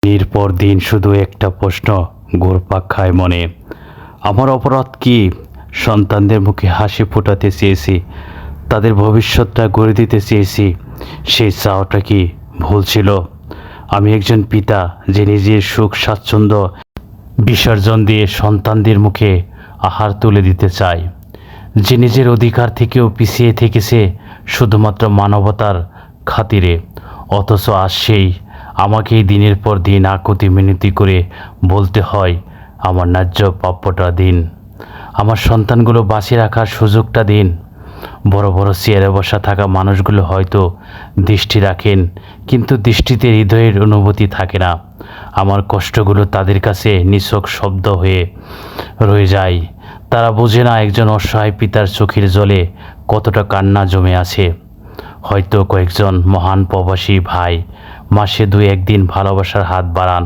দিনের পর দিন শুধু একটা প্রশ্ন ঘুরপাক খায় মনে। আমার অপরাধ কি? সন্তানদের মুখে হাসি ফোটাতে চেয়েছি, তাদের ভবিষ্যৎটা গড়ে দিতে চেয়েছি। সেই চাওয়াটা কি ভুল ছিল? আমি একজন পিতা যে নিজের সুখ স্বাচ্ছন্দ্য বিসর্জন দিয়ে সন্তানদের মুখে আহার তুলে দিতে চায়, যে নিজের অধিকার থেকেও পিছিয়ে থেকেছে শুধুমাত্র মানবতার খাতিরে। অথচ আজ সেই আমাকেই দিনের পর দিন আকুতি মিনতি করে বলতে হয় আমার ন্যায্য প্রাপ্যটা দিন, আমার সন্তানগুলো বাঁচিয়ে রাখার সুযোগটা দিন। বড় বড় চেয়ারে বসা থাকা মানুষগুলো হয়তো দৃষ্টি রাখেন, কিন্তু দৃষ্টিতে হৃদয়ের অনুভূতি থাকে না। আমার কষ্টগুলো তাদের কাছে নিছক শব্দ হয়ে রয়ে যায়। তারা বোঝে না একজন অসহায় পিতার চোখের জলে কতটা কান্না জমে আছে। হয়তো কয়েকজন মহান প্রবাসী ভাই মাসে 2-1 দিন ভালোবাসার হাত বাড়ান,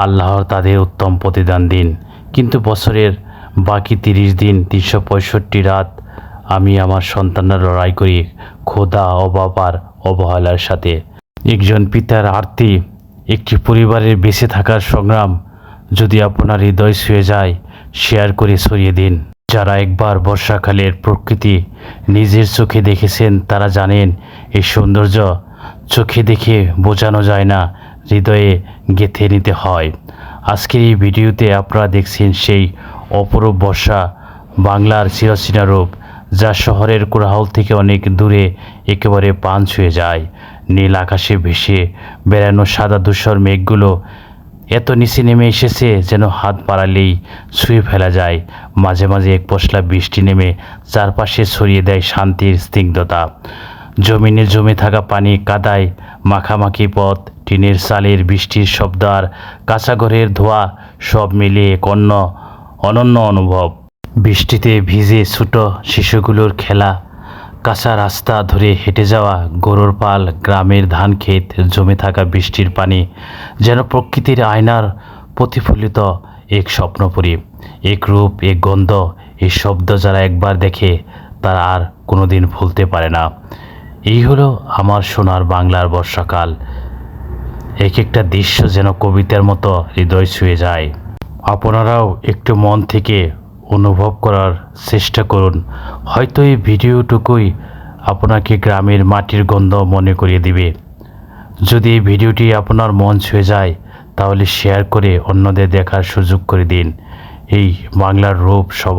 আল্লাহর তাদের উত্তম প্রতিদান দিন। কিন্তু বছরের বাকি 30 দিন 365 রাত আমি আমার সন্তানরা লড়াই করি ক্ষুধা, অভাব আর অবহেলার সাথে। একজন পিতার আরতি, একটি পরিবারের বেঁচে থাকার সংগ্রাম যদি আপনার হৃদয় ছুঁয়ে যায়, শেয়ার করে ছড়িয়ে দিন। যারা একবার বর্ষাকালের প্রকৃতি নিজের চোখে দেখেছেন তারা জানেন এই সৌন্দর্য চোখে দেখে বোঝানো যায় না, হৃদয়ে গেঁথে নিতে হয়। আজকের এই ভিডিওতে আপনারা দেখছেন সেই অপরূপ বর্ষা, বাংলার চিরচেনা রূপ, যা শহরের কোলাহল থেকে অনেক দূরে একেবারে প্রাণ ছুঁয়ে যায়। নীল আকাশে ভেসে বেড়ানো সাদা ধূসর মেঘগুলো এত নিচে নেমে এসেছে যেন হাত বাড়ালেই ছুঁয়ে ফেলা যায়। মাঝে মাঝে এক পশলা বৃষ্টি নেমে চারপাশে ছড়িয়ে দেয় শান্তির স্নিগ্ধতা। জমিনে জমে থাকা পানি, কাদায় মাখামাখি পথ, টিনের চালের বৃষ্টির শব্দ আর কাঁচা ঘরের ধোঁয়া সব মিলিয়ে এক অনন্য অনুভব। বৃষ্টিতে ভিজে ছোট শিশুগুলোর খেলা, কাঁচা রাস্তা ধরে হেঁটে যাওয়া গরুর পাল, গ্রামের ধান ক্ষেত, জমে থাকা বৃষ্টির পানি যেন প্রকৃতির আয়নার প্রতিফলিত এক স্বপ্নপুরী। এক রূপ, এক গন্ধ, এই শব্দ যারা একবার দেখে তারা আর কোনোদিন ভুলতে পারে না। এই হলো আমার সোনার বাংলার বর্ষাকাল। এক একটা দৃশ্য যেন কবিতার মতো হৃদয় ছুঁয়ে যায়। আপনারাও একটু মন থেকে অনুভব করার চেষ্টা করুন। হয়তো এই ভিডিওটুকুই আপনাকে গ্রামের মাটির গন্ধ মনে করিয়ে দিবে। যদি এই ভিডিওটি আপনার মন ছুঁয়ে যায় তাহলে শেয়ার করে অন্যদের দেখার সুযোগ করে দিন। এই বাংলার রূপ সব